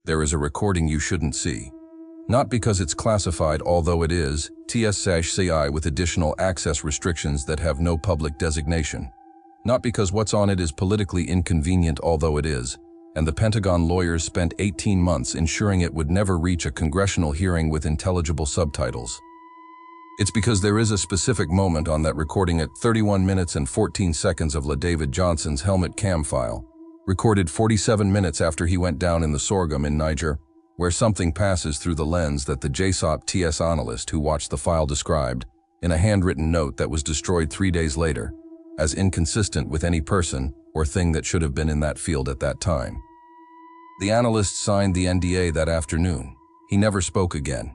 there is a recording you shouldn't see. Not because it's classified, although it is, TS-CI with additional access restrictions that have no public designation. Not because what's on it is politically inconvenient, although it is, and the Pentagon lawyers spent 18 months ensuring it would never reach a congressional hearing with intelligible subtitles. It's because there is a specific moment on that recording at 31 minutes and 14 seconds of LaDavid Johnson's helmet cam file, recorded 47 minutes after he went down in the sorghum in Niger, where something passes through the lens that the JSOT TS analyst who watched the file described, in a handwritten note that was destroyed 3 days later, as inconsistent with any person or thing that should have been in that field at that time. The analyst signed the NDA that afternoon. He never spoke again.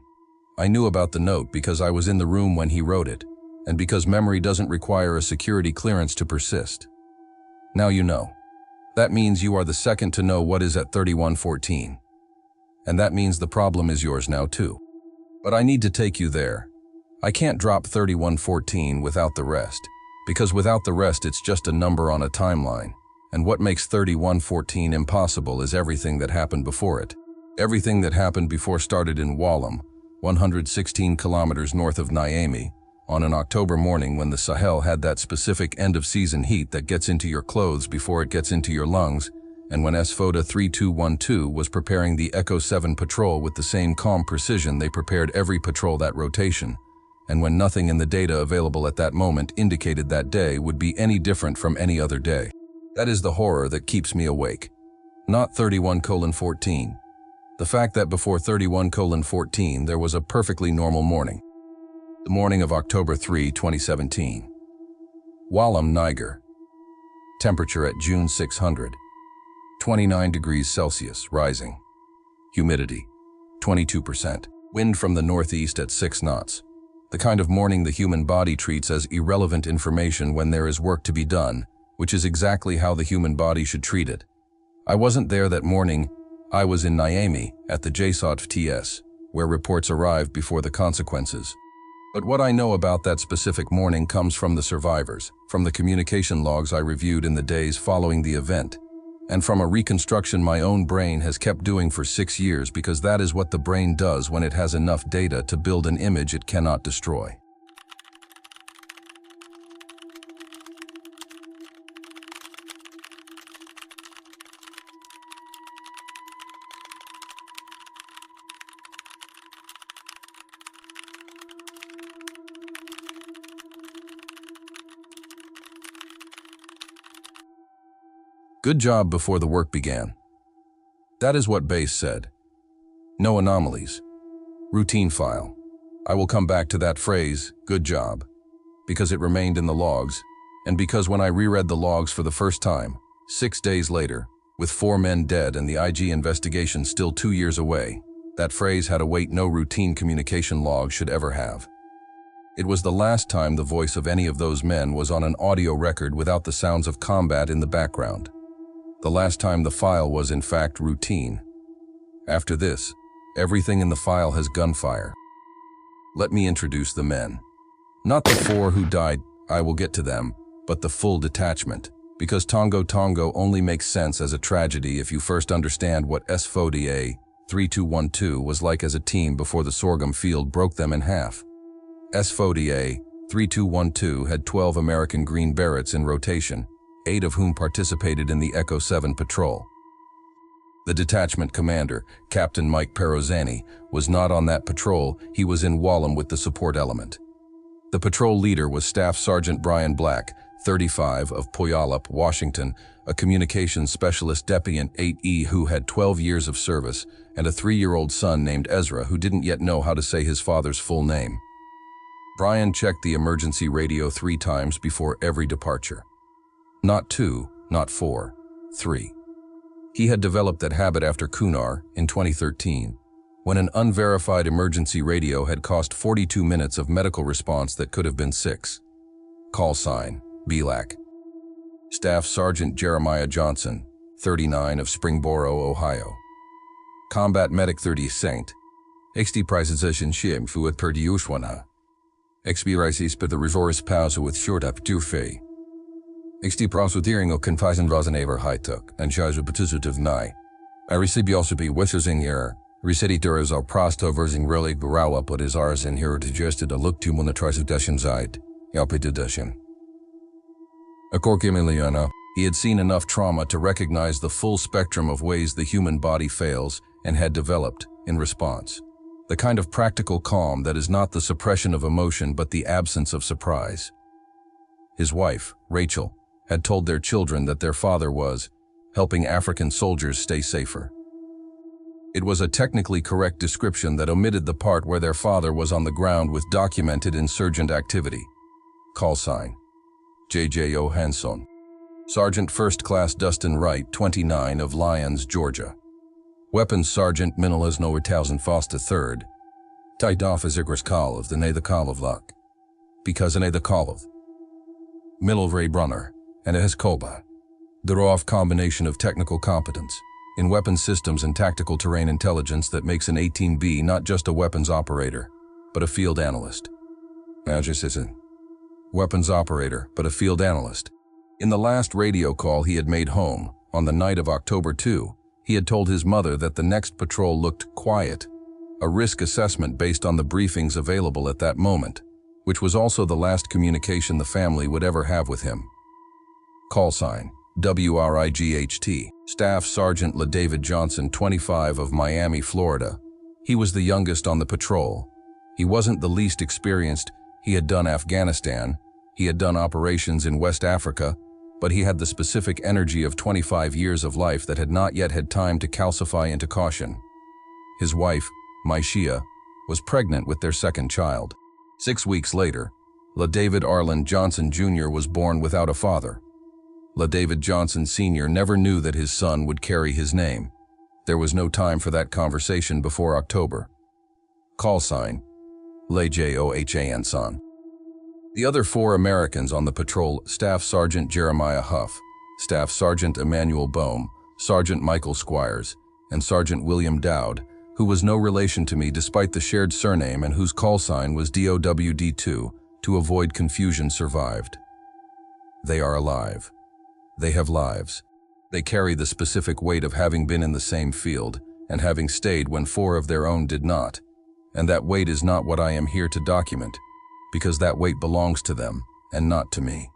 I knew about the note because I was in the room when he wrote it, and because memory doesn't require a security clearance to persist. Now you know. That means you are the second to know what is at 3114. And that means the problem is yours now too. But I need to take you there. I can't drop 3114 without the rest, because without the rest it's just a number on a timeline, and what makes 3114 impossible is everything that happened before it. Everything that happened before started in Wallam, 116 kilometers north of Niamey, on an October morning when the Sahel had that specific end-of-season heat that gets into your clothes before it gets into your lungs, and when SFOTA 3212 was preparing the Echo 7 patrol with the same calm precision they prepared every patrol that rotation, and when nothing in the data available at that moment indicated that day would be any different from any other day. That is the horror that keeps me awake. Not 31:14. The fact that before 31:14 there was a perfectly normal morning. The morning of October 3, 2017. Wallam, Niger. Temperature at June 600. 29 degrees Celsius, rising. Humidity, 22%. Wind from the northeast at 6 knots. The kind of morning the human body treats as irrelevant information when there is work to be done, which is exactly how the human body should treat it. I wasn't there that morning. I was in Niamey at the JSOT TS, where reports arrived before the consequences. But what I know about that specific morning comes from the survivors, from the communication logs I reviewed in the days following the event, and from a reconstruction my own brain has kept doing for 6 years, because that is what the brain does when it has enough data to build an image it cannot destroy. Good job before the work began. That is what base said. No anomalies. Routine file. I will come back to that phrase, good job, because it remained in the logs, and because when I reread the logs for the first time, 6 days later, with 4 men dead and the IG investigation still 2 years away, that phrase had a weight no routine communication log should ever have. It was the last time the voice of any of those men was on an audio record without the sounds of combat in the background. The last time the file was in fact routine. After this, everything in the file has gunfire. Let me introduce the men. Not the 4 who died, I will get to them, but the full detachment, because Tongo Tongo only makes sense as a tragedy if you first understand what SFOTA 3212 was like as a team before the sorghum field broke them in half. SFOTA 3212 had 12 American Green Berets in rotation, 8 of whom participated in the Echo 7 patrol. The detachment commander, Captain Mike Perozani, was not on that patrol. He was in Wallam with the support element. The patrol leader was Staff Sergeant Brian Black, 35, of Puyallup, Washington, a communications specialist Depiant 8E who had 12 years of service, and a 3-year-old son named Ezra who didn't yet know how to say his father's full name. Brian checked the emergency radio 3 times before every departure. Not 2, not 4, 3. He had developed that habit after Kunar in 2013, when an unverified emergency radio had cost 42 minutes of medical response that could have been 6. Call sign, BLAC. Staff Sergeant Jeremiah Johnson, 39, of Springboro, Ohio. Combat Medic 30 Saint. XD Preisation Shim Fuat per Diushwana. Experiences per the reverse pause with short up durfe. XD prosudering och konfisen rosenever hightuk, en charge betusutiv nai. Arisibiosipi Wessersingir, Reseditors al Prostoversing Relic Barawa put his Ars in here to just a look to monetization side. Yalpitadushin. Akorkimiliana, he had seen enough trauma to recognize the full spectrum of ways the human body fails and had developed, in response, the kind of practical calm that is not the suppression of emotion but the absence of surprise. His wife, Rachel, had told their children that their father was helping African soldiers stay safer. It was a technically correct description that omitted the part where their father was on the ground with documented insurgent activity. Call sign: J.J. Johansson. Sergeant First Class Dustin Wright, 29, of Lyons, Georgia. Weapons Sergeant Minilas Noertausen Foster III. Tidoff Izigris Kalov, the the Kalovlak. Because the Kalov. Milvray Brunner, and a Heskoba. The raw combination of technical competence in weapons systems and tactical terrain intelligence that makes an 18B not just a weapons operator, but a field analyst. Weapons operator, but a field analyst. In the last radio call he had made home, on the night of October 2, he had told his mother that the next patrol looked quiet, a risk assessment based on the briefings available at that moment, which was also the last communication the family would ever have with him. Call sign: WRIGHT. Staff Sergeant LaDavid Johnson, 25, of Miami, Florida. He was the youngest on the patrol. He wasn't the least experienced. He had done Afghanistan. He had done operations in West Africa, but he had the specific energy of 25 years of life that had not yet had time to calcify into caution. His wife, Maishia, was pregnant with their second child. 6 weeks later, LaDavid Arlen Johnson Jr. was born without a father. LaDavid Johnson Sr. never knew that his son would carry his name. There was no time for that conversation before October. Call sign: LeJohanson. The other 4 Americans on the patrol: Staff Sergeant Jeremiah Huff, Staff Sergeant Emmanuel Boehm, Sergeant Michael Squires, and Sergeant William Dowd, who was no relation to me despite the shared surname and whose call sign was DOWD2, to avoid confusion, survived. They are alive. They have lives. They carry the specific weight of having been in the same field and having stayed when 4 of their own did not. And that weight is not what I am here to document, because that weight belongs to them and not to me.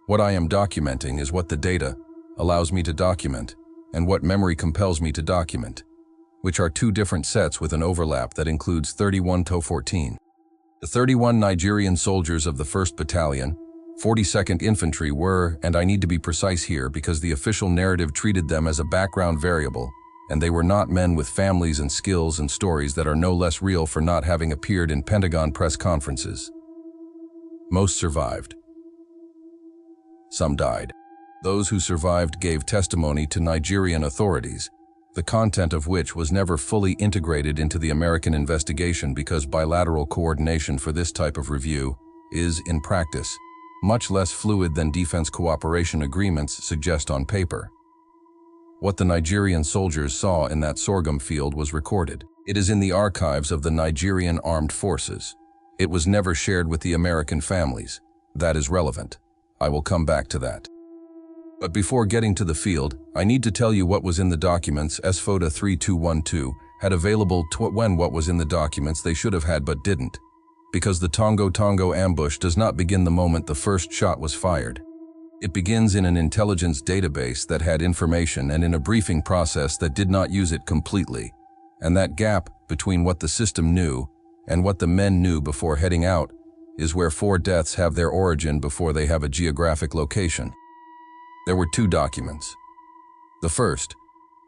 What I am documenting is what the data allows me to document and what memory compels me to document, which are 2 different sets with an overlap that includes 31 to 14. The 31 Nigerian soldiers of the 1st Battalion, 42nd Infantry were, and I need to be precise here because the official narrative treated them as a background variable, and they were not men with families and skills and stories that are no less real for not having appeared in Pentagon press conferences. Most survived. Some died. Those who survived gave testimony to Nigerian authorities, the content of which was never fully integrated into the American investigation because bilateral coordination for this type of review is, in practice, much less fluid than defense cooperation agreements suggest on paper. What the Nigerian soldiers saw in that sorghum field was recorded. It is in the archives of the Nigerian Armed Forces. It was never shared with the American families. That is relevant. I will come back to that. But before getting to the field, I need to tell you what was in the documents SFOTA 3212 had available when what was in the documents they should have had but didn't. Because the Tongo Tongo ambush does not begin the moment the first shot was fired. It begins in an intelligence database that had information and in a briefing process that did not use it completely. And that gap between what the system knew and what the men knew before heading out is where 4 deaths have their origin before they have a geographic location. There were 2 documents. The first,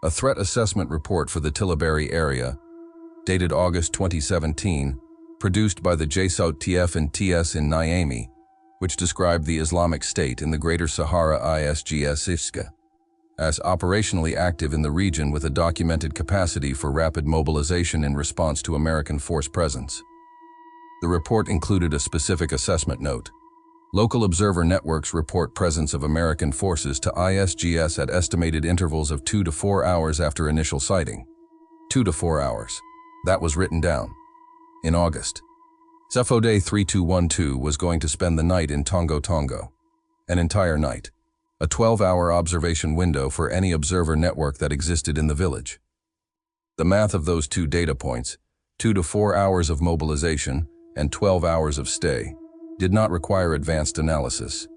a threat assessment report for the Tillaberi area, dated August 2017, produced by the JSOUT-TF and TS in Niamey, which described the Islamic State in the Greater Sahara ISGS as operationally active in the region with a documented capacity for rapid mobilization in response to American force presence. The report included a specific assessment note. Local observer networks report presence of American forces to ISGS at estimated intervals of 2 to 4 hours after initial sighting. 2 to 4 hours. That was written down. In August, SFOTA 3212 was going to spend the night in Tongo Tongo. An entire night. a 12-hour observation window for any observer network that existed in the village. The math of those two data points, 2 to 4 hours of mobilization and 12 hours of stay, did not require advanced analysis.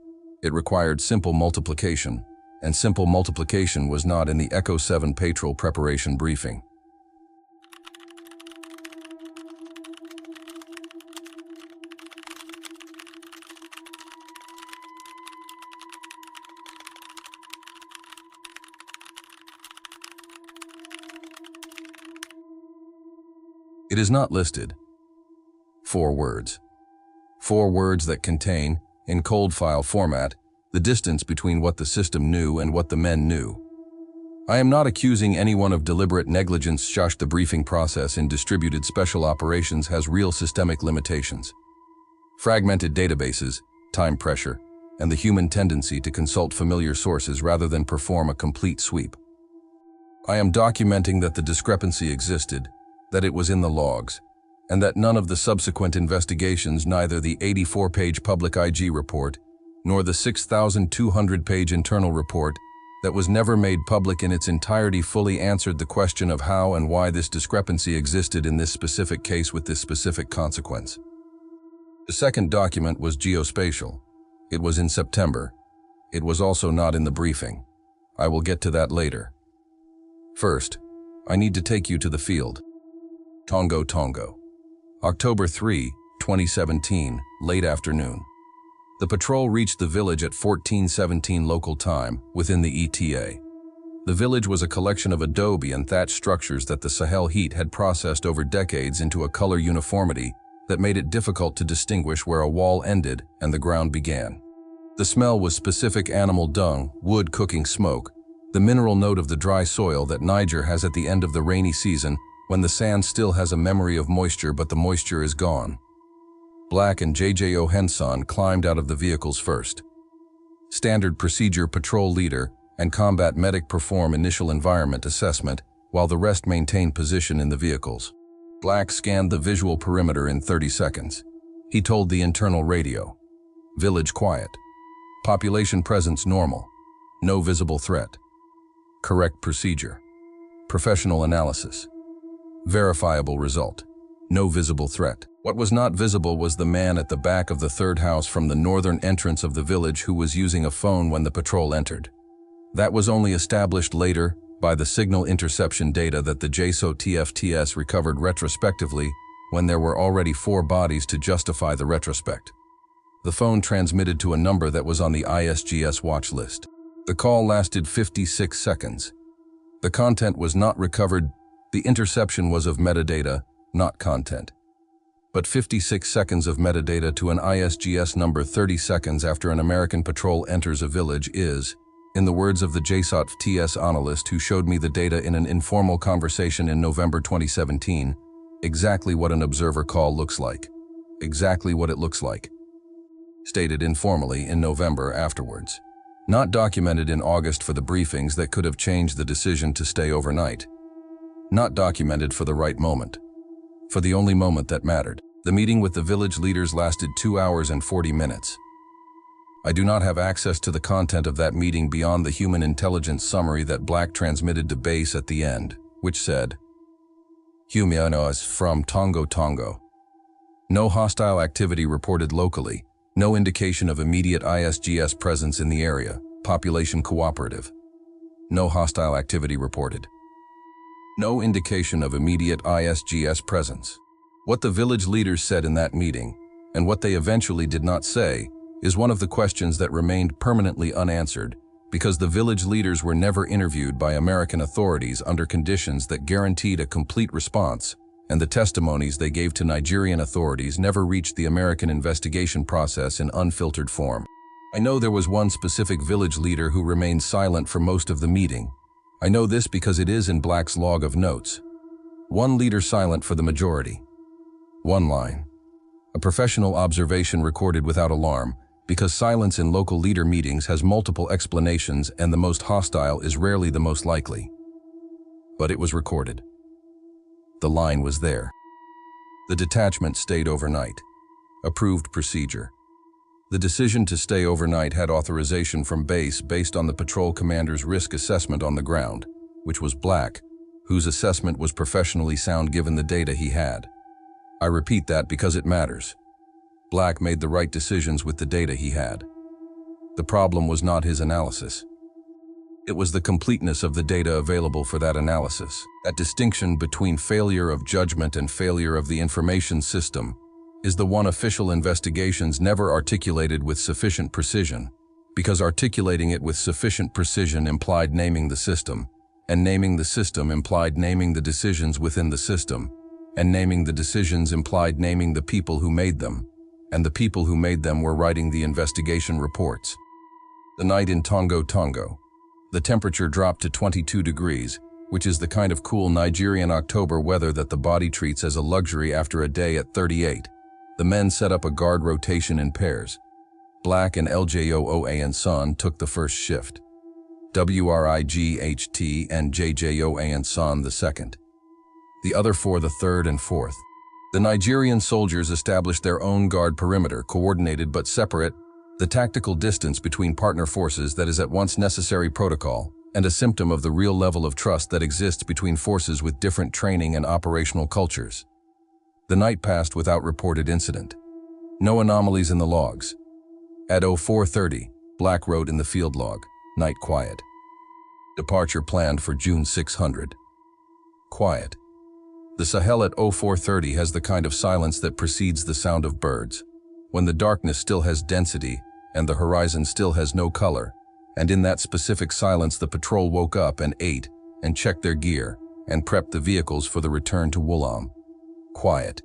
It required simple multiplication, and simple multiplication was not in the Echo 7 patrol preparation briefing. It is not listed. 4 words. 4 words that contain, in cold file format, the distance between what the system knew and what the men knew. I am not accusing anyone of deliberate negligence. The briefing process in distributed special operations has real systemic limitations. Fragmented databases, time pressure, and the human tendency to consult familiar sources rather than perform a complete sweep. I am documenting that the discrepancy existed, that it was in the logs, and that none of the subsequent investigations, neither the 84-page public IG report, nor the 6,200-page internal report that was never made public in its entirety, fully answered the question of how and why this discrepancy existed in this specific case with this specific consequence. The second document was geospatial. It was in September. It was also not in the briefing. I will get to that later. First, I need to take you to the field. Tongo Tongo. October 3, 2017, late afternoon. The patrol reached the village at 14:17 local time, within the ETA. The village was a collection of adobe and thatch structures that the Sahel heat had processed over decades into a color uniformity that made it difficult to distinguish where a wall ended and the ground began. The smell was specific animal dung, wood cooking smoke, the mineral note of the dry soil that Niger has at the end of the rainy season, when the sand still has a memory of moisture but the moisture is gone. Black and JJ Henson climbed out of the vehicles first. Standard procedure: patrol leader and combat medic perform initial environment assessment, while the rest maintain position in the vehicles. Black scanned the visual perimeter in 30 seconds. He told the internal radio. Village quiet. Population presence normal. No visible threat. Correct procedure. Professional analysis. Verifiable result. No visible threat. What was not visible was the man at the back of the third house from the northern entrance of the village who was using a phone when the patrol entered. That was only established later by the signal interception data that the JSO TFTS recovered retrospectively when there were already 4 bodies to justify the retrospect. The phone transmitted to a number that was on the ISGS watch list. The call lasted 56 seconds. The content was not recovered. The interception was of metadata, not content. But 56 seconds of metadata to an ISGS number 30 seconds after an American patrol enters a village is, in the words of the JSOT TS analyst who showed me the data in an informal conversation in November 2017, exactly what an observer call looks like. Exactly what it looks like. Stated informally in November afterwards. Not documented in August for the briefings that could have changed the decision to stay overnight. Not documented for the right moment. For the only moment that mattered. The meeting with the village leaders lasted 2 hours and 40 minutes. I do not have access to the content of that meeting beyond the human intelligence summary that Black transmitted to base at the end, which said, Humanos from Tongo Tongo. No hostile activity reported locally, no indication of immediate ISGS presence in the area, population cooperative. No hostile activity reported. No indication of immediate ISGS presence. What the village leaders said in that meeting, and what they eventually did not say, is one of the questions that remained permanently unanswered because the village leaders were never interviewed by American authorities under conditions that guaranteed a complete response, and the testimonies they gave to Nigerian authorities never reached the American investigation process in unfiltered form. I know there was one specific village leader who remained silent for most of the meeting. I know this because it is in Black's log of notes. One leader silent for the majority. One line. A professional observation recorded without alarm, because silence in local leader meetings has multiple explanations and the most hostile is rarely the most likely. But it was recorded. The line was there. The detachment stayed overnight. Approved procedure. The decision to stay overnight had authorization from base based on the patrol commander's risk assessment on the ground, which was Black, whose assessment was professionally sound given the data he had. I repeat that because it matters. Black made the right decisions with the data he had. The problem was not his analysis. It was the completeness of the data available for that analysis. That distinction between failure of judgment and failure of the information system is the one official investigations never articulated with sufficient precision, because articulating it with sufficient precision implied naming the system, and naming the system implied naming the decisions within the system, and naming the decisions implied naming the people who made them, and the people who made them were writing the investigation reports. The night in Tongo Tongo. The temperature dropped to 22 degrees, which is the kind of cool Nigerian October weather that the body treats as a luxury after a day at 38. The men set up a guard rotation in pairs. Black and LJOOA and Son took the first shift. WRIGHT and JJOA and Son the second. The other four the third and fourth. The Nigerian soldiers established their own guard perimeter, coordinated but separate, the tactical distance between partner forces that is at once necessary protocol and a symptom of the real level of trust that exists between forces with different training and operational cultures. The night passed without reported incident. No anomalies in the logs. At 04:30, Black wrote in the field log, "Night quiet. Departure planned for June 600. Quiet." The Sahel at 04:30 has the kind of silence that precedes the sound of birds, when the darkness still has density and the horizon still has no color, and in that specific silence the patrol woke up and ate and checked their gear and prepped the vehicles for the return to Wulam. Quiet.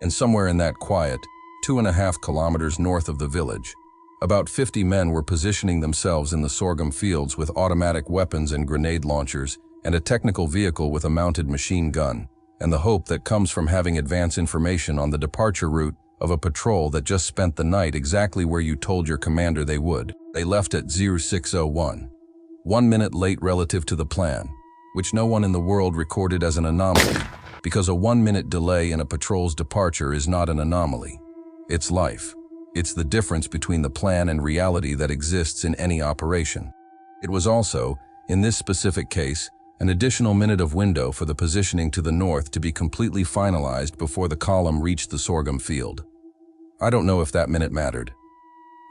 And somewhere in that quiet, 2.5 kilometers north of the village, about 50 men were positioning themselves in the sorghum fields with automatic weapons and grenade launchers and a technical vehicle with a mounted machine gun, and the hope that comes from having advance information on the departure route of a patrol that just spent the night exactly where you told your commander they would. They left at 0601, 1 minute late relative to the plan, which no one in the world recorded as an anomaly, because a 1-minute delay in a patrol's departure is not an anomaly. It's life. It's the difference between the plan and reality that exists in any operation. It was also, in this specific case, an additional minute of window for the positioning to the north to be completely finalized before the column reached the sorghum field. I don't know if that minute mattered.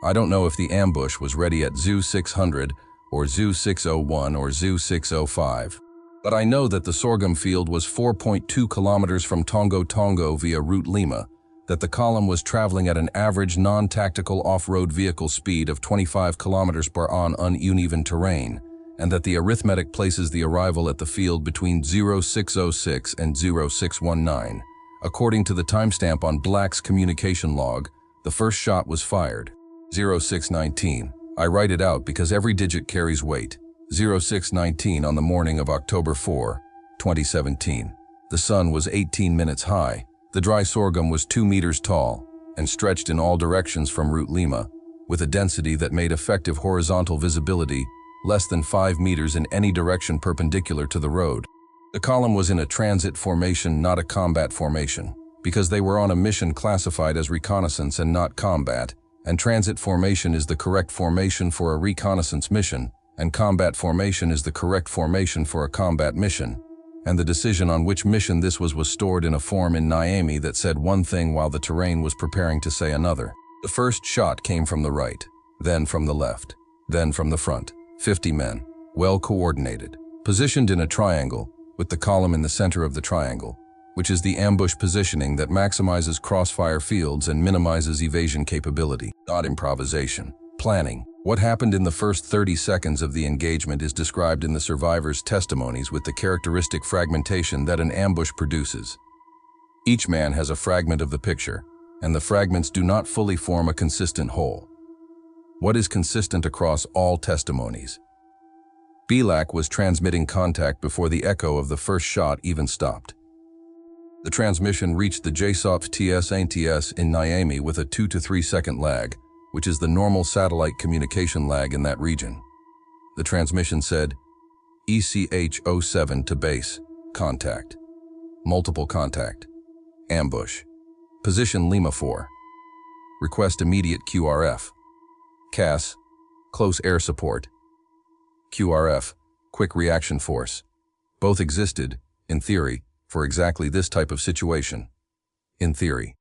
I don't know if the ambush was ready at Zoo 600 or Zoo 601 or Zoo 605. But I know that the sorghum field was 4.2 kilometers from Tongo Tongo via Route Lima, that the column was traveling at an average non-tactical off-road vehicle speed of 25 kilometers per hour on uneven terrain, and that the arithmetic places the arrival at the field between 0606 and 0619. According to the timestamp on Black's communication log, the first shot was fired. 0619. I write it out because every digit carries weight. 0619 on the morning of October 4, 2017. The sun was 18 minutes high. The dry sorghum was 2 meters tall and stretched in all directions from Route Lima, with a density that made effective horizontal visibility less than 5 meters in any direction perpendicular to the road. The column was in a transit formation, not a combat formation, because they were on a mission classified as reconnaissance and not combat, and transit formation is the correct formation for a reconnaissance mission, and combat formation is the correct formation for a combat mission. And the decision on which mission this was stored in a form in Niamey that said one thing while the terrain was preparing to say another. The first shot came from the right, then from the left, then from the front. 50 men, well coordinated, positioned in a triangle, with the column in the center of the triangle, which is the ambush positioning that maximizes crossfire fields and minimizes evasion capability, not improvisation. Planning. What happened in the first 30 seconds of the engagement is described in the survivors' testimonies with the characteristic fragmentation that an ambush produces. Each man has a fragment of the picture, and the fragments do not fully form a consistent whole. What is consistent across all testimonies? Belak was transmitting contact before the echo of the first shot even stopped. The transmission reached the JSOF TS in Niamey with a 2 to 3 second lag, which is the normal satellite communication lag in that region. The transmission said, ECH-07 to base, contact. Multiple contact. Ambush. Position Lima 4. request immediate QRF. CAS, close air support. QRF, quick reaction force. Both existed, in theory, for exactly this type of situation. In theory.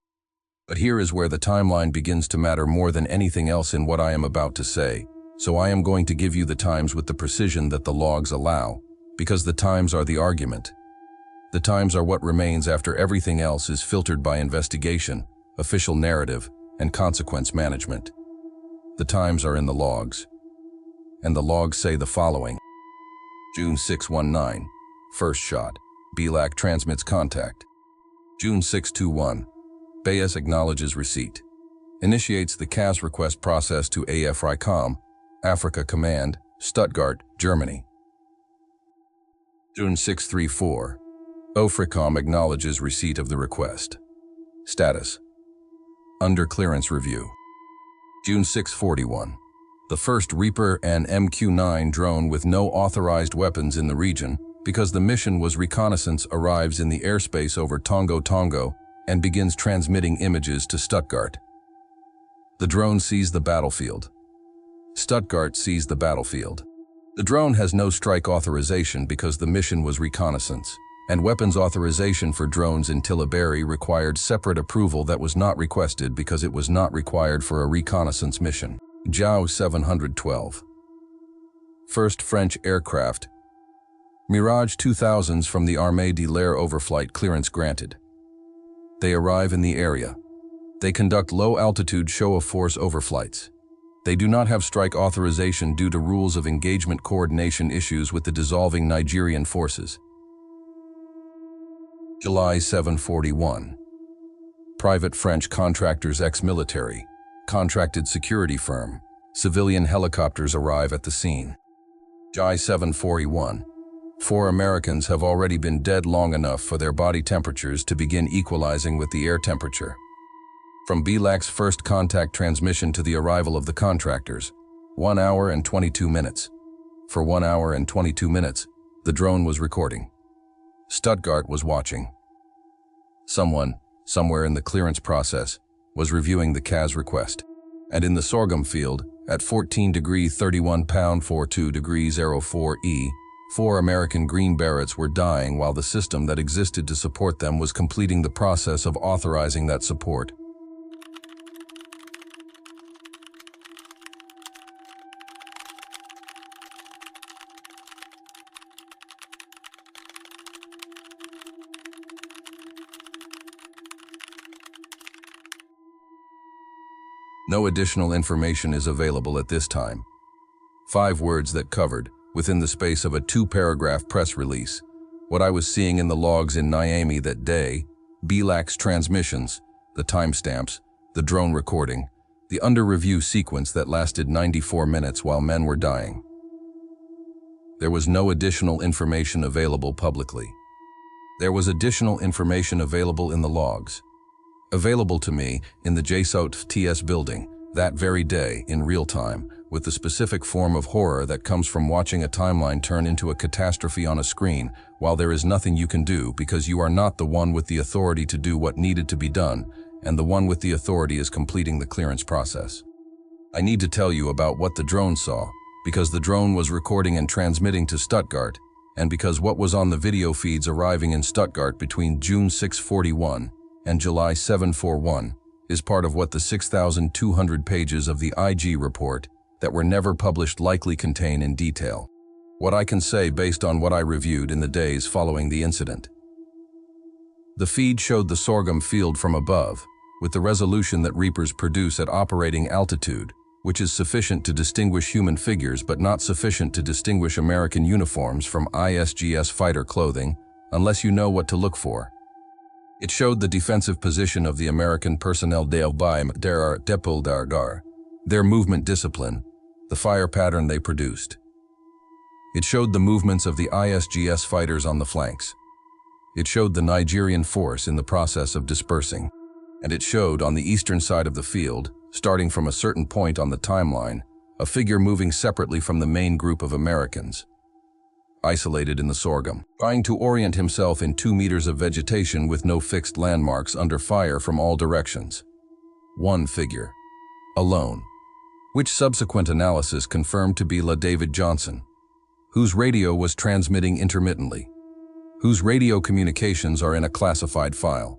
But here is where the timeline begins to matter more than anything else in what I am about to say, so I am going to give you the times with the precision that the logs allow, because the times are the argument. The times are what remains after everything else is filtered by investigation, official narrative, and consequence management. The times are in the logs. And the logs say the following. June 619, first shot, BLAC transmits contact. June 621, Bayes acknowledges receipt. Initiates the CAS request process to AFRICOM, Africa Command, Stuttgart, Germany. June 634, OFRICOM acknowledges receipt of the request. Status. Under clearance review. June 641, the first Reaper and MQ-9 drone with no authorized weapons in the region, because the mission was reconnaissance, arrives in the airspace over Tongo Tongo and begins transmitting images to Stuttgart. The drone sees the battlefield. Stuttgart sees the battlefield. The drone has no strike authorization because the mission was reconnaissance, and weapons authorization for drones in Tillaberi required separate approval that was not requested because it was not required for a reconnaissance mission. JAO 712. First French aircraft. Mirage 2000s from the Armée de l'Air overflight clearance granted. They arrive in the area. They conduct low-altitude show-of-force overflights. They do not have strike authorization due to rules of engagement coordination issues with the dissolving Nigerian forces. July 741. Private French contractors ex-military, contracted security firm, civilian helicopters arrive at the scene. July 741. 4 Americans have already been dead long enough for their body temperatures to begin equalizing with the air temperature. From BLAC's first contact transmission to the arrival of the contractors, 1 hour and 22 minutes. For 1 hour and 22 minutes, the drone was recording. Stuttgart was watching. Someone, somewhere in the clearance process, was reviewing the CAS request. And in the sorghum field, at 14 degree 31 pound 42 degrees 04 E, 4 American Green Berets were dying while the system that existed to support them was completing the process of authorizing that support. No additional information is available at this time. 5 words that covered, within the space of a 2-paragraph press release, what I was seeing in the logs in Niamey that day, BLAC's transmissions, the timestamps, the drone recording, the under-review sequence that lasted 94 minutes while men were dying. There was no additional information available publicly. There was additional information available in the logs. Available to me in the JSOT-TS building, that very day, in real time, with the specific form of horror that comes from watching a timeline turn into a catastrophe on a screen, while there is nothing you can do because you are not the one with the authority to do what needed to be done, and the one with the authority is completing the clearance process. I need to tell you about what the drone saw, because the drone was recording and transmitting to Stuttgart, and because what was on the video feeds arriving in Stuttgart between June 641 and July 741 is part of what the 6,200 pages of the IG report that were never published likely contain in detail. What I can say based on what I reviewed in the days following the incident. The feed showed the sorghum field from above, with the resolution that Reapers produce at operating altitude, which is sufficient to distinguish human figures but not sufficient to distinguish American uniforms from ISGS fighter clothing, unless you know what to look for. It showed the defensive position of the American personnel their movement discipline, the fire pattern they produced. It showed the movements of the ISGS fighters on the flanks. It showed the Nigerian force in the process of dispersing. And it showed on the eastern side of the field, starting from a certain point on the timeline, a figure moving separately from the main group of Americans, isolated in the sorghum, trying to orient himself in 2 meters of vegetation with no fixed landmarks under fire from all directions. one figure. Alone. Which subsequent analysis confirmed to be David Johnson, whose radio was transmitting intermittently, whose radio communications are in a classified file,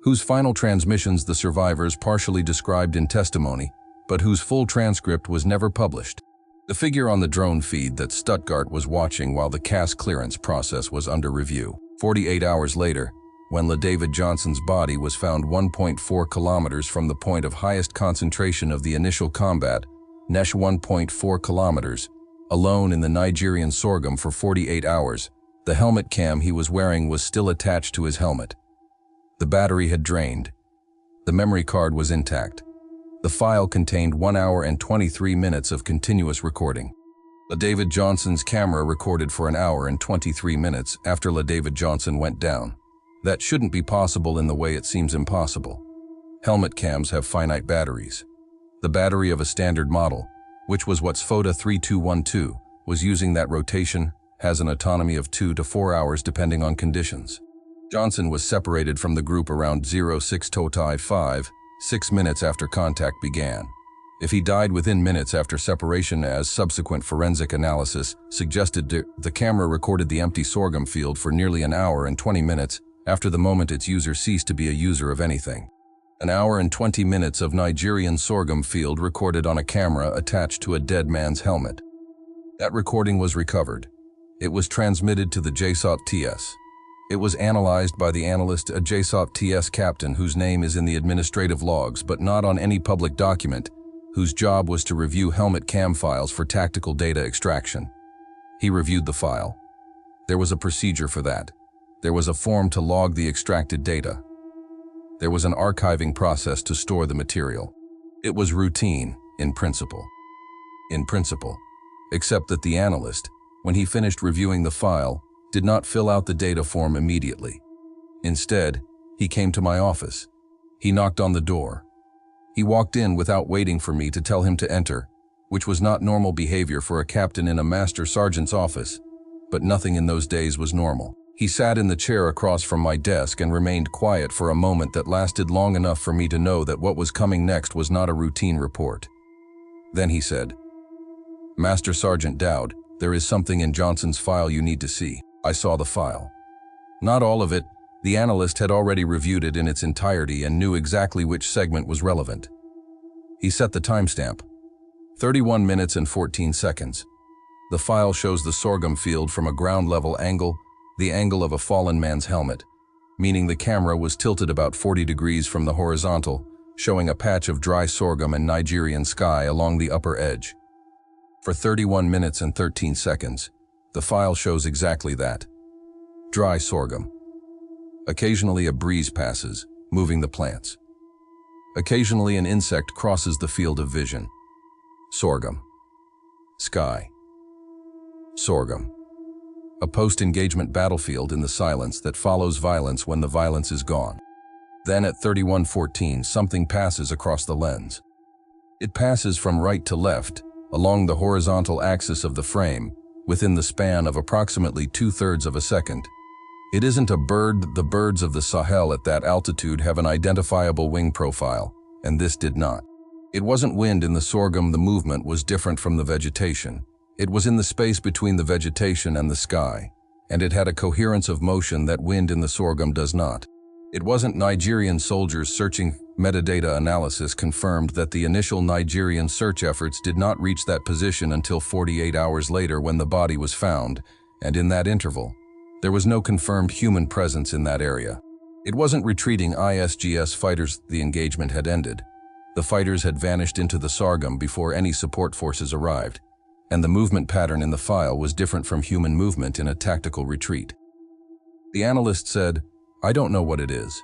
whose final transmissions the survivors partially described in testimony, but whose full transcript was never published. The figure on the drone feed that Stuttgart was watching while the CAS clearance process was under review. 48 hours later, when David Johnson's body was found 1.4 kilometers from the point of highest concentration of the initial combat, Nesh 1.4 kilometers, alone in the Nigerian sorghum for 48 hours, the helmet cam he was wearing was still attached to his helmet. The battery had drained. The memory card was intact. The file contained 1 hour and 23 minutes of continuous recording. David Johnson's camera recorded for 1 hour and 23 minutes after David Johnson went down. That shouldn't be possible in the way it seems impossible. Helmet cams have finite batteries. The battery of a standard model, which was what SFOTA 3212 was using that rotation, has an autonomy of 2 to 4 hours depending on conditions. Johnson was separated from the group around 06 Totai 5, 6 minutes after contact began. If he died within minutes after separation, as subsequent forensic analysis suggested, the camera recorded the empty sorghum field for nearly 1 hour and 20 minutes after the moment its user ceased to be a user of anything. 1 hour and 20 minutes of Nigerian sorghum field recorded on a camera attached to a dead man's helmet. That recording was recovered. It was transmitted to the JSOT-TS. It was analyzed by the analyst, a JSOT-TS captain whose name is in the administrative logs but not on any public document, whose job was to review helmet cam files for tactical data extraction. He reviewed the file. There was a procedure for that. There was a form to log the extracted data. There was an archiving process to store the material. It was routine, in principle. In principle. Except that the analyst, when he finished reviewing the file, did not fill out the data form immediately. Instead, he came to my office. He knocked on the door. He walked in without waiting for me to tell him to enter, which was not normal behavior for a captain in a master sergeant's office, but nothing in those days was normal. He sat in the chair across from my desk and remained quiet for a moment that lasted long enough for me to know that what was coming next was not a routine report. Then he said, "Master Sergeant Dowd, there is something in Johnson's file you need to see." I saw the file. Not all of it. The analyst had already reviewed it in its entirety and knew exactly which segment was relevant. He set the timestamp. 31 minutes and 14 seconds. The file shows the sorghum field from a ground-level angle, the angle of a fallen man's helmet, meaning the camera was tilted about 40 degrees from the horizontal, showing a patch of dry sorghum and Nigerian sky along the upper edge. For 31 minutes and 13 seconds, the file shows exactly that. Dry sorghum. Occasionally a breeze passes, moving the plants. Occasionally an insect crosses the field of vision. Sorghum. Sky. Sorghum. A post-engagement battlefield in the silence that follows violence when the violence is gone. Then at 31:14, something passes across the lens. It passes from right to left, along the horizontal axis of the frame, within the span of approximately 2/3 of a second. It isn't a bird. The birds of the Sahel at that altitude have an identifiable wing profile, and this did not. It wasn't wind in the sorghum. The movement was different from the vegetation. It was in the space between the vegetation and the sky, and it had a coherence of motion that wind in the sorghum does not. It wasn't Nigerian soldiers searching. Metadata analysis confirmed that the initial Nigerian search efforts did not reach that position until 48 hours later when the body was found, and in that interval, there was no confirmed human presence in that area. It wasn't retreating ISGS fighters. The engagement had ended. The fighters had vanished into the sorghum before any support forces arrived, and the movement pattern in the file was different from human movement in a tactical retreat. The analyst said, "I don't know what it is."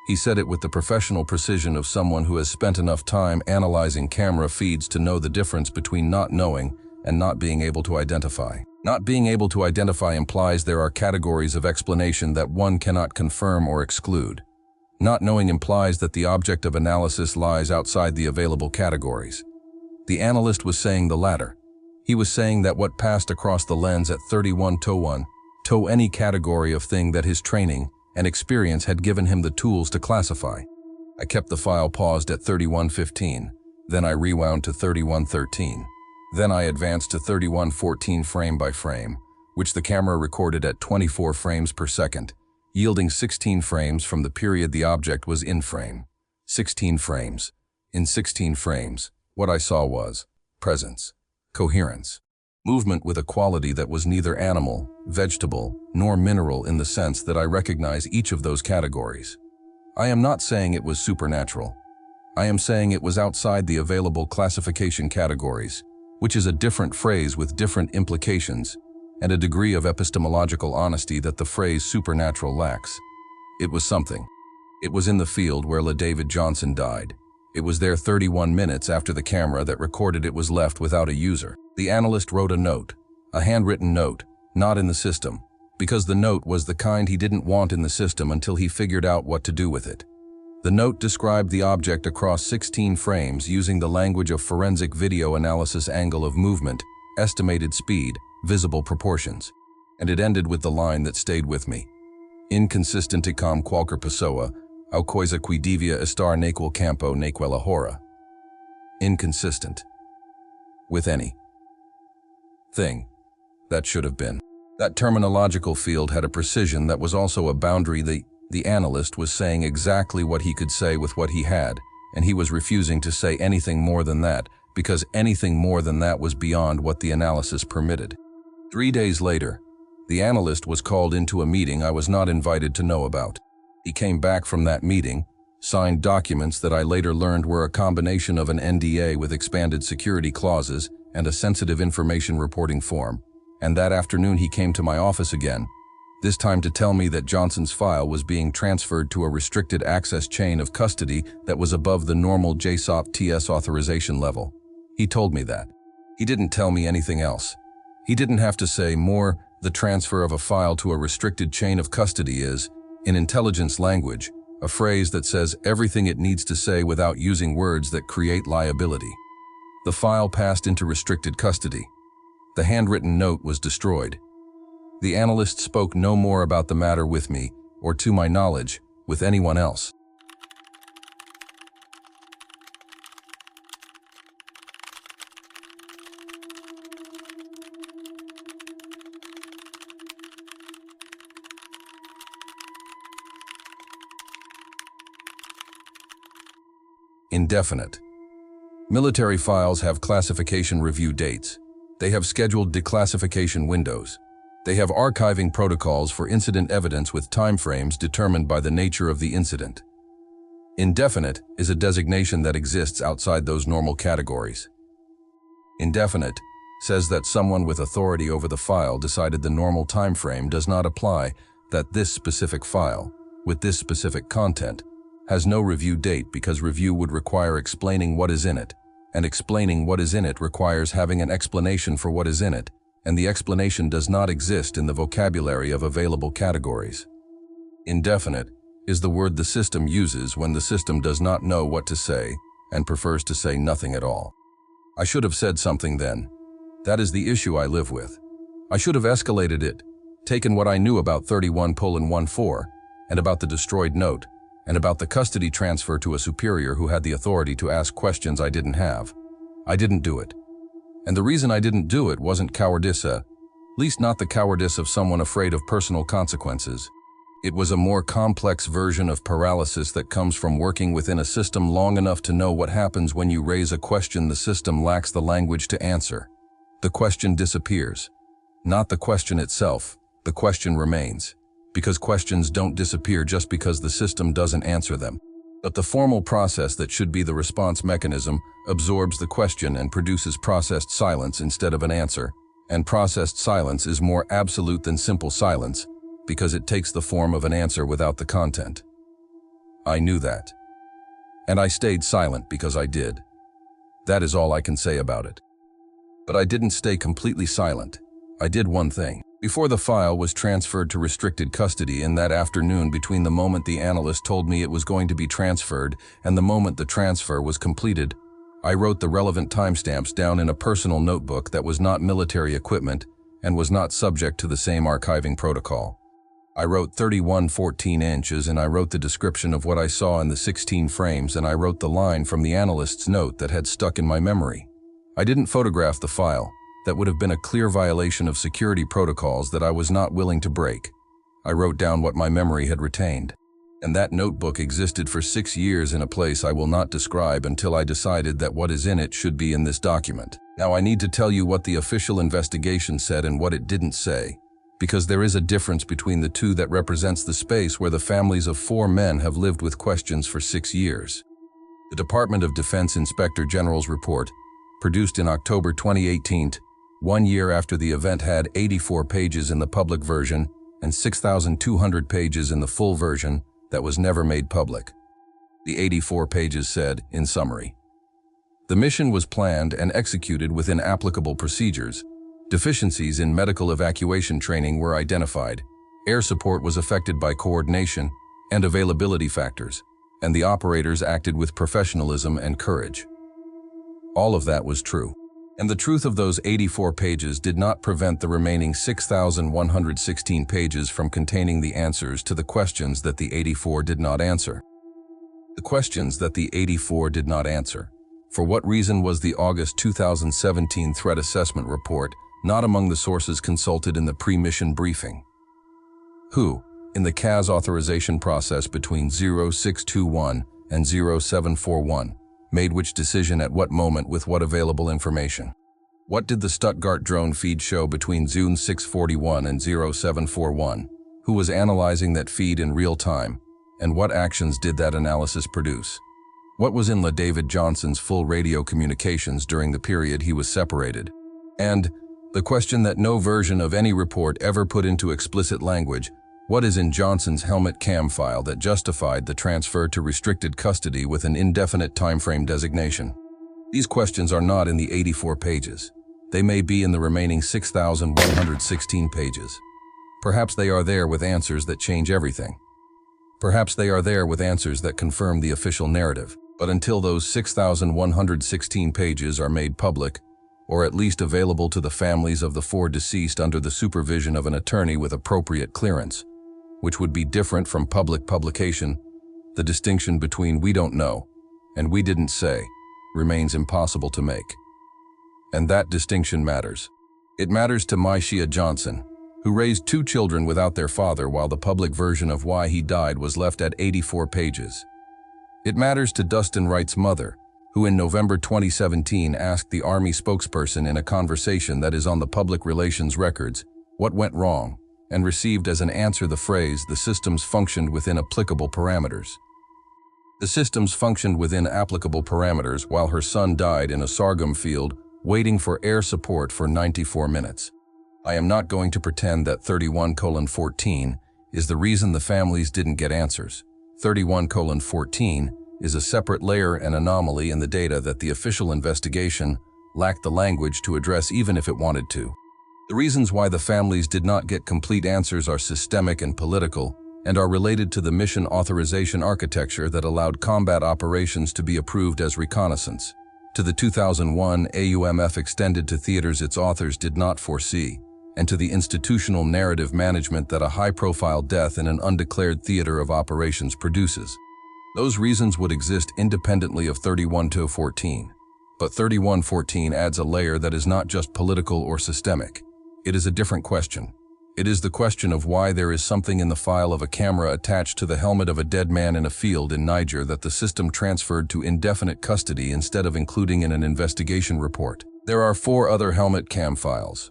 He said it with the professional precision of someone who has spent enough time analyzing camera feeds to know the difference between not knowing and not being able to identify. Not being able to identify implies there are categories of explanation that one cannot confirm or exclude. Not knowing implies that the object of analysis lies outside the available categories. The analyst was saying the latter. He was saying that what passed across the lens at 31:01 to any category of thing that his training and experience had given him the tools to classify. I kept the file paused at 31:15, then I rewound to 31:13. Then I advanced to 31:14 frame by frame, which the camera recorded at 24 frames per second, yielding 16 frames from the period the object was in frame. 16 frames. In 16 frames, what I saw was presence, coherence, movement with a quality that was neither animal, vegetable, nor mineral in the sense that I recognize each of those categories. I am not saying it was supernatural. I am saying it was outside the available classification categories, which is a different phrase with different implications and a degree of epistemological honesty that the phrase supernatural lacks. It was something. It was in the field where LaDavid Johnson died. It was there 31 minutes after the camera that recorded it was left without a user. The analyst wrote a note, a handwritten note, not in the system, because the note was the kind he didn't want in the system until he figured out what to do with it. The note described the object across 16 frames using the language of forensic video analysis: angle of movement, estimated speed, visible proportions. And it ended with the line that stayed with me. Inconsistent icam qualquer pessoa, au coisa que devia estar naquele campo naquela hora. Inconsistent. With any thing that should have been. That terminological field had a precision that was also a boundary. The analyst was saying exactly what he could say with what he had, and he was refusing to say anything more than that, because anything more than that was beyond what the analysis permitted. 3 days later, the analyst was called into a meeting I was not invited to know about. He came back from that meeting, signed documents that I later learned were a combination of an NDA with expanded security clauses and a sensitive information reporting form, and that afternoon he came to my office again, this time to tell me that Johnson's file was being transferred to a restricted access chain of custody that was above the normal JSOP TS authorization level. He told me that. He didn't tell me anything else. He didn't have to say more. The transfer of a file to a restricted chain of custody is, in intelligence language, a phrase that says everything it needs to say without using words that create liability. The file passed into restricted custody. The handwritten note was destroyed. The analyst spoke no more about the matter with me, or to my knowledge, with anyone else. Indefinite. Military files have classification review dates. They have scheduled declassification windows. They have archiving protocols for incident evidence with timeframes determined by the nature of the incident. Indefinite is a designation that exists outside those normal categories. Indefinite says that someone with authority over the file decided the normal timeframe does not apply, that this specific file, with this specific content, has no review date because review would require explaining what is in it, and explaining what is in it requires having an explanation for what is in it, and the explanation does not exist in the vocabulary of available categories. Indefinite is the word the system uses when the system does not know what to say and prefers to say nothing at all. I should have said something then. That is the issue I live with. I should have escalated it, taken what I knew about 31:14 and about the destroyed note, and about the custody transfer to a superior who had the authority to ask questions I didn't have. I didn't do it. And the reason I didn't do it wasn't cowardice, at least not the cowardice of someone afraid of personal consequences. It was a more complex version of paralysis that comes from working within a system long enough to know what happens when you raise a question the system lacks the language to answer. The question disappears. Not the question itself, the question remains. Because questions don't disappear just because the system doesn't answer them. But the formal process that should be the response mechanism absorbs the question and produces processed silence instead of an answer, and processed silence is more absolute than simple silence because it takes the form of an answer without the content. I knew that. And I stayed silent because I did. That is all I can say about it. But I didn't stay completely silent. I did one thing. Before the file was transferred to restricted custody in that afternoon between the moment the analyst told me it was going to be transferred and the moment the transfer was completed, I wrote the relevant timestamps down in a personal notebook that was not military equipment and was not subject to the same archiving protocol. I wrote 31 14" and I wrote the description of what I saw in the 16 frames and I wrote the line from the analyst's note that had stuck in my memory. I didn't photograph the file. That would have been a clear violation of security protocols that I was not willing to break. I wrote down what my memory had retained. And that notebook existed for 6 years in a place I will not describe until I decided that what is in it should be in this document. Now I need to tell you what the official investigation said and what it didn't say, because there is a difference between the two that represents the space where the families of 4 men have lived with questions for 6 years. The Department of Defense Inspector General's report, produced in October 2018, 1 year after the event, had 84 pages in the public version and 6,200 pages in the full version that was never made public. The 84 pages said, in summary, the mission was planned and executed within applicable procedures. Deficiencies in medical evacuation training were identified. Air support was affected by coordination and availability factors, and the operators acted with professionalism and courage. All of that was true. And the truth of those 84 pages did not prevent the remaining 6,116 pages from containing the answers to the questions that the 84 did not answer. The questions that the 84 did not answer. For what reason was the August 2017 threat assessment report not among the sources consulted in the pre-mission briefing? Who, in the CAS authorization process between 0621 and 0741, made which decision at what moment with what available information? What did the Stuttgart drone feed show between June 641 and 0741? Who was analyzing that feed in real time? And what actions did that analysis produce? What was in David Johnson's full radio communications during the period he was separated? And the question that no version of any report ever put into explicit language, what is in Johnson's helmet cam file that justified the transfer to restricted custody with an indefinite timeframe designation? These questions are not in the 84 pages. They may be in the remaining 6,116 pages. Perhaps they are there with answers that change everything. Perhaps they are there with answers that confirm the official narrative. But until those 6,116 pages are made public, or at least available to the families of the 4 deceased under the supervision of an attorney with appropriate clearance, which would be different from public publication, the distinction between "we don't know" and "we didn't say" remains impossible to make. And that distinction matters. It matters to Myshia Johnson, who raised 2 children without their father while the public version of why he died was left at 84 pages. It matters to Dustin Wright's mother, who in November 2017 asked the Army spokesperson in a conversation that is on the public relations records what went wrong, and received as an answer the phrase, "the systems functioned within applicable parameters." The systems functioned within applicable parameters while her son died in a sorghum field waiting for air support for 94 minutes. I am not going to pretend that 31:14 is the reason the families didn't get answers. 31:14 is a separate layer and anomaly in the data that the official investigation lacked the language to address even if it wanted to. The reasons why the families did not get complete answers are systemic and political, and are related to the mission authorization architecture that allowed combat operations to be approved as reconnaissance, to the 2001 AUMF extended to theaters its authors did not foresee, and to the institutional narrative management that a high-profile death in an undeclared theater of operations produces. Those reasons would exist independently of 31:14. But 31:14 adds a layer that is not just political or systemic. It is a different question. It is the question of why there is something in the file of a camera attached to the helmet of a dead man in a field in Niger that the system transferred to indefinite custody instead of including in an investigation report. There are 4 other helmet cam files.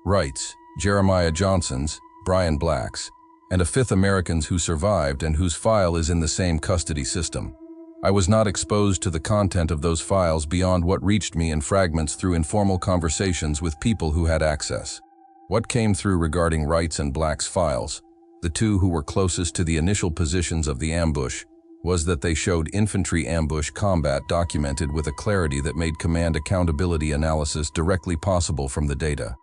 Wright's, Jeremiah Johnson's, Brian Black's, and a 5th American's who survived and whose file is in the same custody system. I was not exposed to the content of those files beyond what reached me in fragments through informal conversations with people who had access. What came through regarding Wright's and Black's files, the 2 who were closest to the initial positions of the ambush, was that they showed infantry ambush combat documented with a clarity that made command accountability analysis directly possible from the data.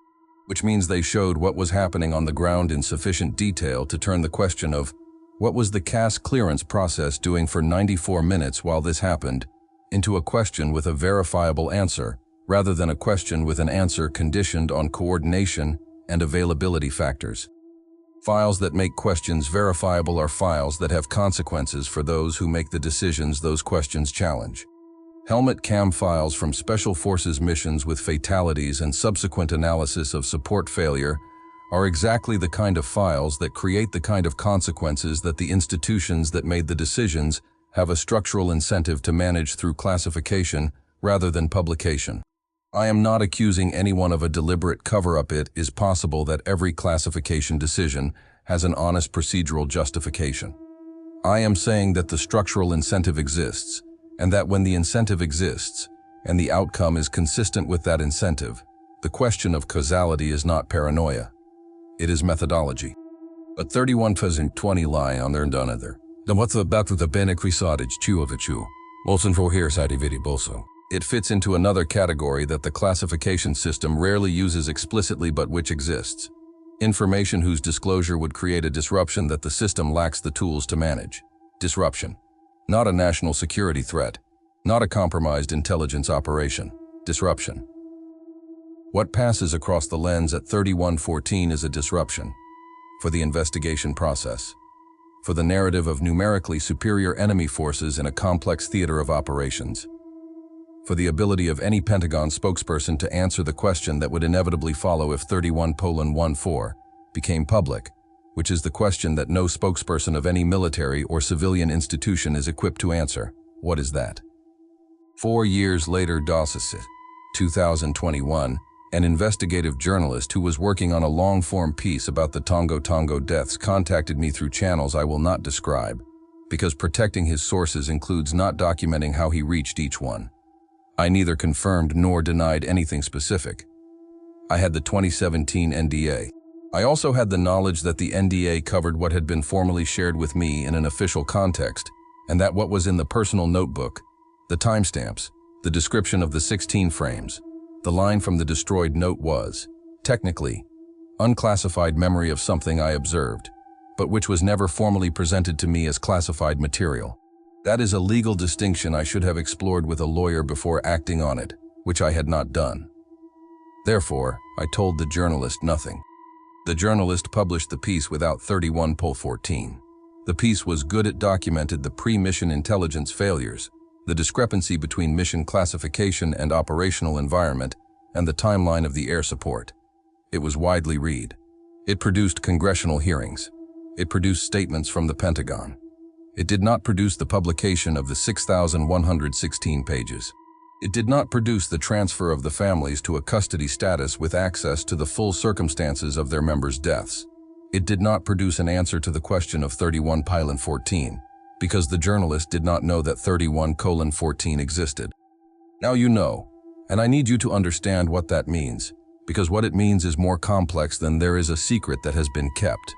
Which means they showed what was happening on the ground in sufficient detail to turn the question of what was the CAS clearance process doing for 94 minutes while this happened into a question with a verifiable answer, rather than a question with an answer conditioned on coordination and availability factors. Files that make questions verifiable are files that have consequences for those who make the decisions those questions challenge. Helmet cam files from Special Forces missions with fatalities and subsequent analysis of support failure are exactly the kind of files that create the kind of consequences that the institutions that made the decisions have a structural incentive to manage through classification rather than publication. I am not accusing anyone of a deliberate cover-up. It is possible that every classification decision has an honest procedural justification. I am saying that the structural incentive exists, and that when the incentive exists, and the outcome is consistent with that incentive, the question of causality is not paranoia. It is methodology. But 31,020 lie on their another. Then what's about the benekrisadage chuovichu? Molson for here side vidi bolso. It fits into another category that the classification system rarely uses explicitly but which exists. Information whose disclosure would create a disruption that the system lacks the tools to manage. Disruption. Not a national security threat. Not a compromised intelligence operation. Disruption. What passes across the lens at 3114 is a disruption. For the investigation process. For the narrative of numerically superior enemy forces in a complex theater of operations. For the ability of any Pentagon spokesperson to answer the question that would inevitably follow if 31:14 became public, which is the question that no spokesperson of any military or civilian institution is equipped to answer. What is that? 4 years later, 2021, an investigative journalist who was working on a long-form piece about the Tongo Tongo deaths contacted me through channels I will not describe, because protecting his sources includes not documenting how he reached each one. I neither confirmed nor denied anything specific. I had the 2017 NDA. I also had the knowledge that the NDA covered what had been formally shared with me in an official context, and that what was in the personal notebook, the timestamps, the description of the 16 frames, the line from the destroyed note was, technically, unclassified memory of something I observed, but which was never formally presented to me as classified material. That is a legal distinction I should have explored with a lawyer before acting on it, which I had not done. Therefore, I told the journalist nothing. The journalist published the piece without 31:14. The piece was good. It documented the pre-mission intelligence failures, the discrepancy between mission classification and operational environment, and the timeline of the air support. It was widely read. It produced congressional hearings. It produced statements from the Pentagon. It did not produce the publication of the 6,116 pages. It did not produce the transfer of the families to a custody status with access to the full circumstances of their members' deaths. It did not produce an answer to the question of 31:14, because the journalist did not know that 31:14 existed. Now you know, and I need you to understand what that means, because what it means is more complex than there is a secret that has been kept.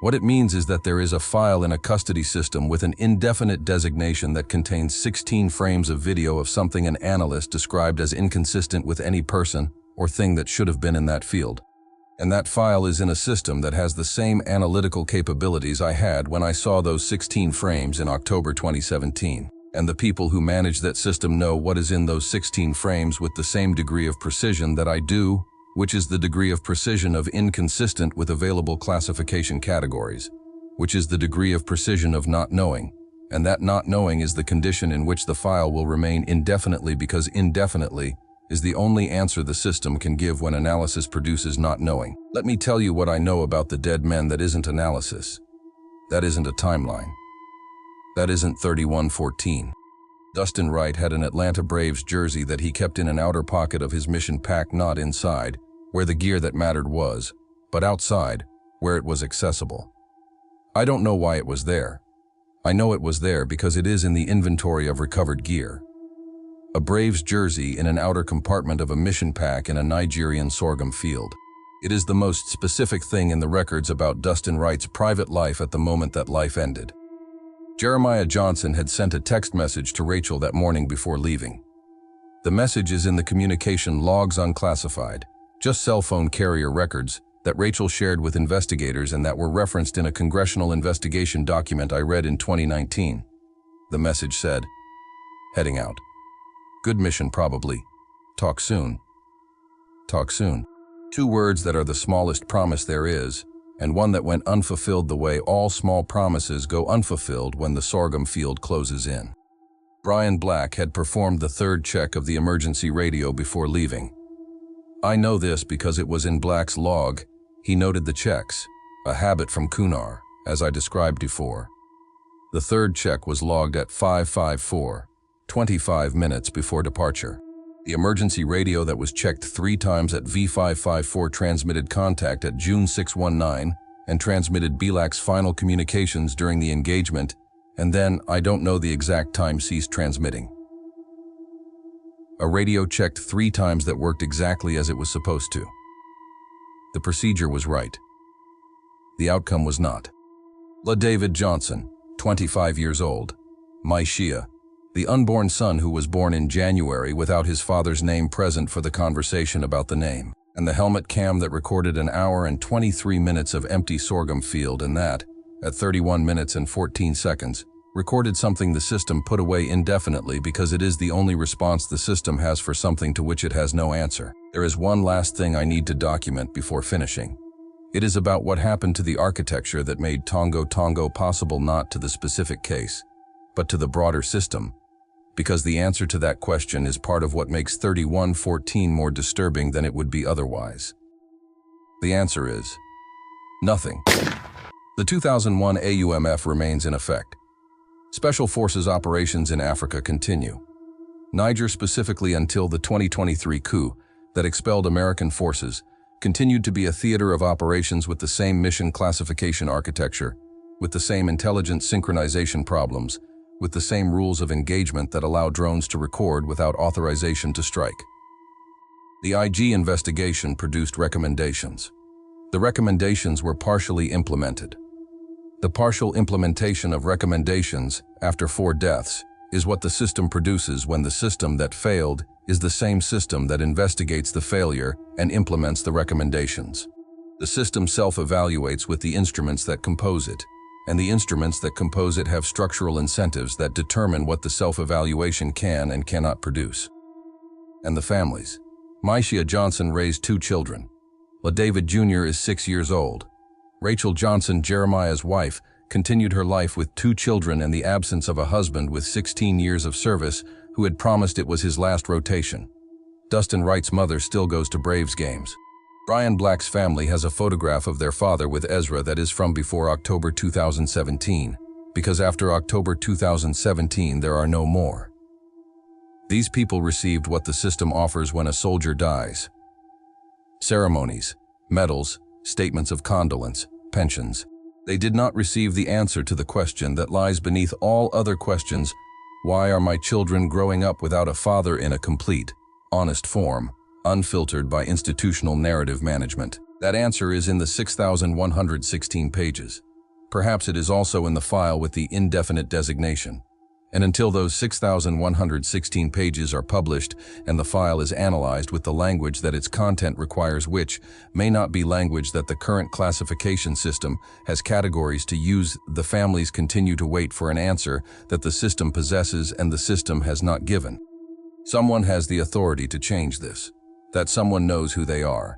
What it means is that there is a file in a custody system with an indefinite designation that contains 16 frames of video of something an analyst described as inconsistent with any person or thing that should have been in that field. And that file is in a system that has the same analytical capabilities I had when I saw those 16 frames in October 2017. And the people who manage that system know what is in those 16 frames with the same degree of precision that I do, which is the degree of precision of inconsistent with available classification categories, which is the degree of precision of not knowing, and that not knowing is the condition in which the file will remain indefinitely, because indefinitely is the only answer the system can give when analysis produces not knowing. Let me tell you what I know about the dead men that isn't analysis. That isn't a timeline. That isn't 31:14. Dustin Wright had an Atlanta Braves jersey that he kept in an outer pocket of his mission pack, not inside, where the gear that mattered was, but outside, where it was accessible. I don't know why it was there. I know it was there because it is in the inventory of recovered gear. A Braves jersey in an outer compartment of a mission pack in a Nigerian sorghum field. It is the most specific thing in the records about Dustin Wright's private life at the moment that life ended. Jeremiah Johnson had sent a text message to Rachel that morning before leaving. The message is in the communication logs, unclassified, just cell phone carrier records that Rachel shared with investigators and that were referenced in a congressional investigation document I read in 2019. The message said, "Heading out. Good mission probably. Talk soon. Talk soon." 2 words that are the smallest promise there is, and one that went unfulfilled the way all small promises go unfulfilled when the sorghum field closes in. Brian Black had performed the third check of the emergency radio before leaving. I know this because it was in Black's log. He noted the checks, a habit from Kunar, as I described before. The third check was logged at 5:54, 25 minutes before departure. The emergency radio that was checked 3 times at V554 transmitted contact at June 619 and transmitted Black's final communications during the engagement, and then, I don't know the exact time, ceased transmitting. A radio checked 3 times that worked exactly as it was supposed to. The procedure was right. The outcome was not. David Johnson, 25 years old, Maishia, the unborn son who was born in January without his father's name present for the conversation about the name, and the helmet cam that recorded an hour and 23 minutes of empty sorghum field, and that, at 31 minutes and 14 seconds, recorded something the system put away indefinitely because it is the only response the system has for something to which it has no answer. There is one last thing I need to document before finishing. It is about what happened to the architecture that made Tongo Tongo possible, not to the specific case, but to the broader system, because the answer to that question is part of what makes 3114 more disturbing than it would be otherwise. The answer is nothing. The 2001 AUMF remains in effect. Special Forces operations in Africa continue. Niger, specifically until the 2023 coup that expelled American forces, continued to be a theater of operations with the same mission classification architecture, with the same intelligence synchronization problems, with the same rules of engagement that allow drones to record without authorization to strike. The IG investigation produced recommendations. The recommendations were partially implemented. The partial implementation of recommendations after 4 deaths is what the system produces when the system that failed is the same system that investigates the failure and implements the recommendations. The system self-evaluates with the instruments that compose it, and the instruments that compose it have structural incentives that determine what the self-evaluation can and cannot produce. And the families. Maishia Johnson raised 2 children. David Jr. is 6 years old. Rachel Johnson, Jeremiah's wife, continued her life with 2 children in the absence of a husband with 16 years of service who had promised it was his last rotation. Dustin Wright's mother still goes to Braves games. Brian Black's family has a photograph of their father with Ezra that is from before October 2017, because after October 2017 there are no more. These people received what the system offers when a soldier dies: ceremonies, medals, statements of condolence, pensions. They did not receive the answer to the question that lies beneath all other questions: why are my children growing up without a father, in a complete, honest form, unfiltered by institutional narrative management? That answer is in the 6,116 pages. Perhaps it is also in the file with the indefinite designation. And until those 6,116 pages are published and the file is analyzed with the language that its content requires, which may not be language that the current classification system has categories to use, the families continue to wait for an answer that the system possesses and the system has not given. Someone has the authority to change this. That someone knows who they are.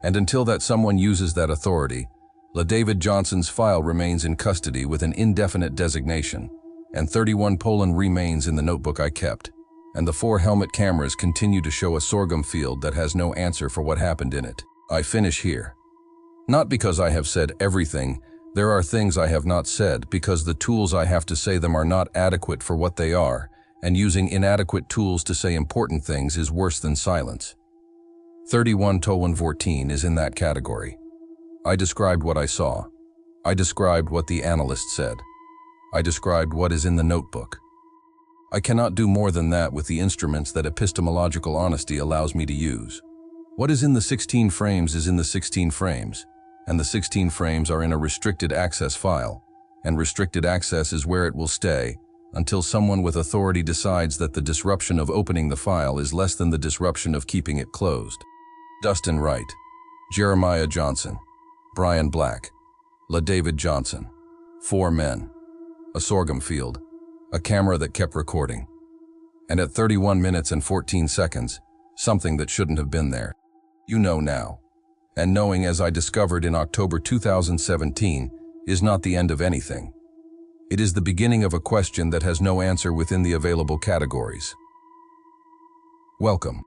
And until that someone uses that authority, David Johnson's file remains in custody with an indefinite designation, and 31 Poland remains in the notebook I kept, and the 4 helmet cameras continue to show a sorghum field that has no answer for what happened in it. I finish here. Not because I have said everything, there are things I have not said because the tools I have to say them are not adequate for what they are, and using inadequate tools to say important things is worse than silence. 31 Towan 14 is in that category. I described what I saw. I described what the analyst said. I described what is in the notebook. I cannot do more than that with the instruments that epistemological honesty allows me to use. What is in the 16 frames is in the 16 frames, and the 16 frames are in a restricted access file, and restricted access is where it will stay until someone with authority decides that the disruption of opening the file is less than the disruption of keeping it closed. Dustin Wright, Jeremiah Johnson, Brian Black, David Johnson, 4 men. A sorghum field, a camera that kept recording. And at 31 minutes and 14 seconds, something that shouldn't have been there. You know now. And knowing, as I discovered in October 2017, is not the end of anything. It is the beginning of a question that has no answer within the available categories. Welcome.